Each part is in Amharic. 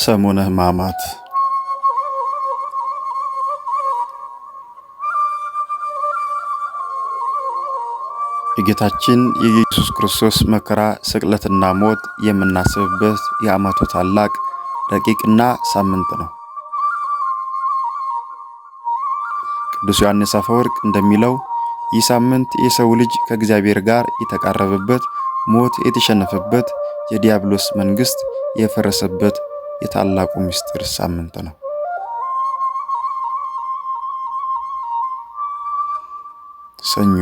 ሰሙነ ሕማማት የጌታችን የኢየሱስ ክርስቶስ መከራ ስቅለትና ሞት የምናስብበት የዓመቱ ታላቅ ረቂቅና ሳምንት ነው። ቅዱስ ዮሐንስ አፈወርቅ እንደሚለው ይህ ሳምንት የሰው ልጅ ከእግዚአብሔር ጋር የተቃረበበት፣ ሞት የተሸነፈበት፣ የዲያብሎስ መንግስት የፈረሰበት የታላቁ ምስጢር ሳምንት ነው። ሰኞ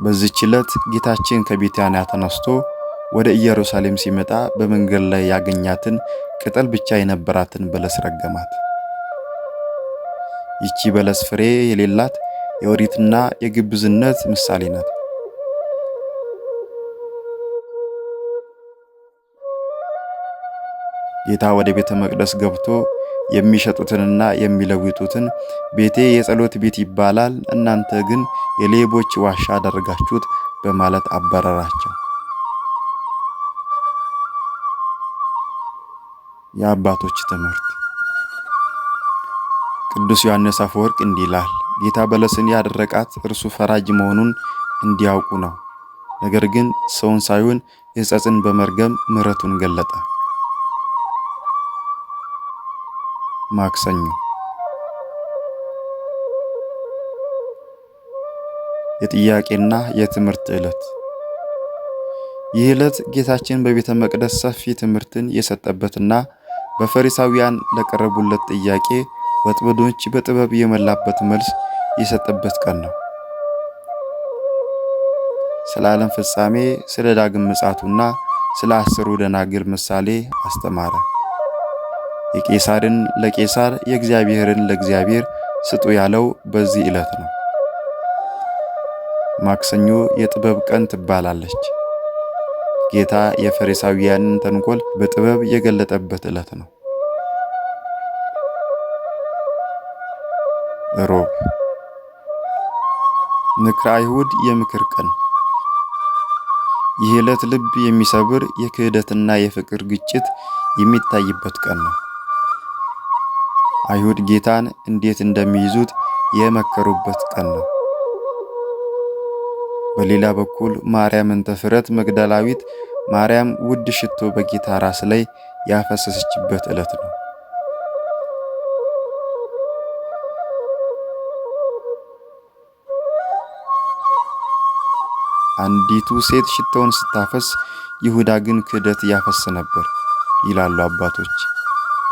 በዚህች ዕለት ጌታችን ከቢታንያ ተነስቶ ወደ ኢየሩሳሌም ሲመጣ በመንገድ ላይ ያገኛትን ቅጠል ብቻ የነበራትን በለስ ረገማት። ይቺ በለስ ፍሬ የሌላት የኦሪትና የግብዝነት ምሳሌ ናት። ጌታ ወደ ቤተ መቅደስ ገብቶ የሚሸጡትንና የሚለውጡትን ቤቴ የጸሎት ቤት ይባላል፣ እናንተ ግን የሌቦች ዋሻ አደረጋችሁት በማለት አባረራቸው። የአባቶች ትምህርት። ቅዱስ ዮሐንስ አፈወርቅ እንዲህ ይላል፣ ጌታ በለስን ያደረቃት እርሱ ፈራጅ መሆኑን እንዲያውቁ ነው። ነገር ግን ሰውን ሳይሆን ሕጸጽን በመርገም ምሕረቱን ገለጠ። ማክሰኞ የጥያቄና የትምህርት ዕለት። ይህ ዕለት ጌታችን በቤተ መቅደስ ሰፊ ትምህርትን የሰጠበትና በፈሪሳውያን ለቀረቡለት ጥያቄ ወጥመዶች በጥበብ የሞላበት መልስ የሰጠበት ቀን ነው። ስለ ዓለም ፍጻሜ፣ ስለ ዳግም ምጽአቱና ስለ 10 ደናግል ምሳሌ አስተማረ። የቄሳርን ለቄሳር የእግዚአብሔርን ለእግዚአብሔር ስጡ ያለው በዚህ ዕለት ነው። ማክሰኞ የጥበብ ቀን ትባላለች። ጌታ የፈሪሳውያንን ተንኮል በጥበብ የገለጠበት ዕለት ነው። ሮብ ምክረ አይሁድ የምክር ቀን። ይህ ዕለት ልብ የሚሰብር የክህደትና የፍቅር ግጭት የሚታይበት ቀን ነው። አይሁድ ጌታን እንዴት እንደሚይዙት የመከሩበት ቀን ነው። በሌላ በኩል ማርያም እንተ ፍረት መግደላዊት ማርያም ውድ ሽቶ በጌታ ራስ ላይ ያፈሰሰችበት ዕለት ነው። አንዲቱ ሴት ሽቶውን ስታፈስ ይሁዳ ግን ክህደት ያፈስ ነበር ይላሉ አባቶች።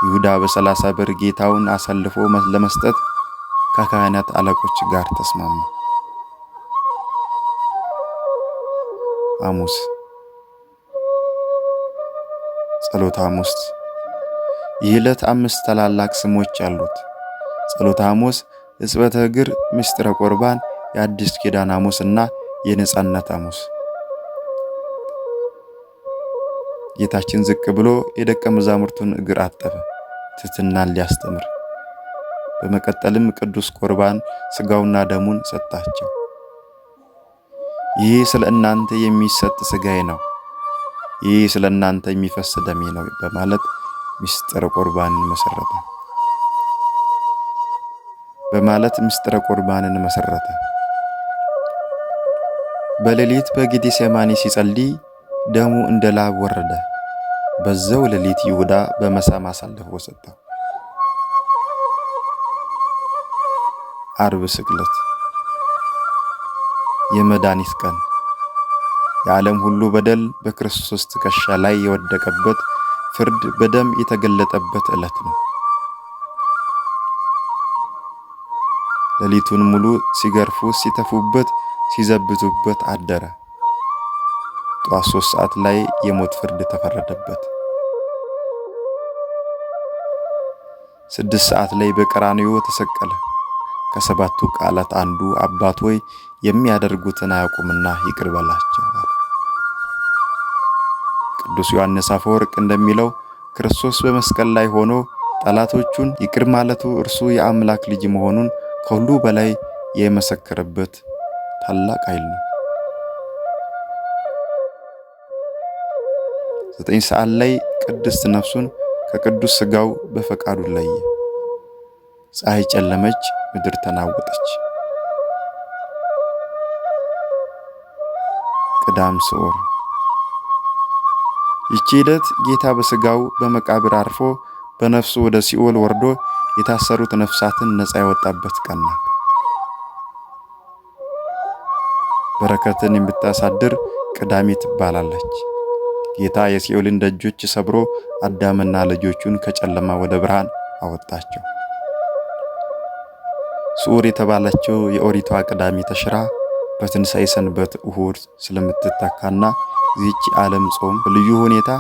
ይሁዳ በ30 ብር ጌታውን አሳልፎ ለመስጠት ከካህናት አለቆች ጋር ተስማማ። ሐሙስ ጸሎተ ሐሙስ። ይህ ዕለት 5 ታላላቅ ስሞች አሉት። ጸሎተ ሐሙስ፣ ሕጽበተ እግር፣ ምስጢረ ቁርባን፣ የአዲስ ኪዳን ሐሙስ እና የነጻነት ሐሙስ። ጌታችን ዝቅ ብሎ የደቀ መዛሙርቱን እግር አጠበ፣ ትሕትናን ሊያስተምር። በመቀጠልም ቅዱስ ቁርባን ሥጋውና ደሙን ሰጣቸው። ይህ ስለ እናንተ የሚሰጥ ሥጋዬ ነው፣ ይህ ስለ እናንተ የሚፈስ ደሜ ነው በማለት ምስጢረ ቁርባንን መሰረተ። በሌሊት በጌቴሴማኒ ሲጸልይ ደሙ እንደ ላብ ወረደ። በዛው ሌሊት ይሁዳ በመሳም አሳልፎ ሰጠው። ዓርብ ስቅለት የመድኃኒት ቀን። የዓለም ሁሉ በደል በክርስቶስ ትከሻ ላይ የወደቀበት፣ ፍርድ በደም የተገለጠበት ዕለት ነው። ሌሊቱን ሙሉ ሲገርፉ፣ ሲተፉበት፣ ሲዘብቱበት አደረ። ጠዋት 3 ሰዓት ላይ የሞት ፍርድ ተፈረደበት። 6 ሰዓት ላይ በቀራንዮ ተሰቀለ። ከ7ቱ ቃላት አንዱ አባት ሆይ የሚያደርጉትን አያውቁምና ይቅር በላቸው አለ። ቅዱስ ዮሐንስ አፈወርቅ እንደሚለው ክርስቶስ በመስቀል ላይ ሆኖ ጠላቶቹን ይቅር ማለቱ እርሱ የአምላክ ልጅ መሆኑን ከሁሉ በላይ የመሰከረበት ታላቅ ኃይል ነው። 9 ሰዓት ላይ ቅድስት ነፍሱን ከቅዱስ ሥጋው በፈቃዱ ለየ። ፀሐይ ጨለመች፣ ምድር ተናወጠች። ቅዳም ስዑር። ይቺ ዕለት ጌታ በሥጋው በመቃብር አርፎ በነፍሱ ወደ ሲኦል ወርዶ የታሰሩት ነፍሳትን ነፃ ያወጣበት ቀን ናት። በረከትን የምታሳድር ቅዳሜ ትባላለች። ጌታ የሲኦልን ደጆች ሰብሮ አዳምና ልጆቹን ከጨለማ ወደ ብርሃን አወጣቸው። ስዑር የተባለችው የኦሪቷ ቅዳሜ ተሽራ በትንሣኤ ሰንበት እሁድ ስለምትተካና ይህች ዓለም ጾም በልዩ ሁኔታ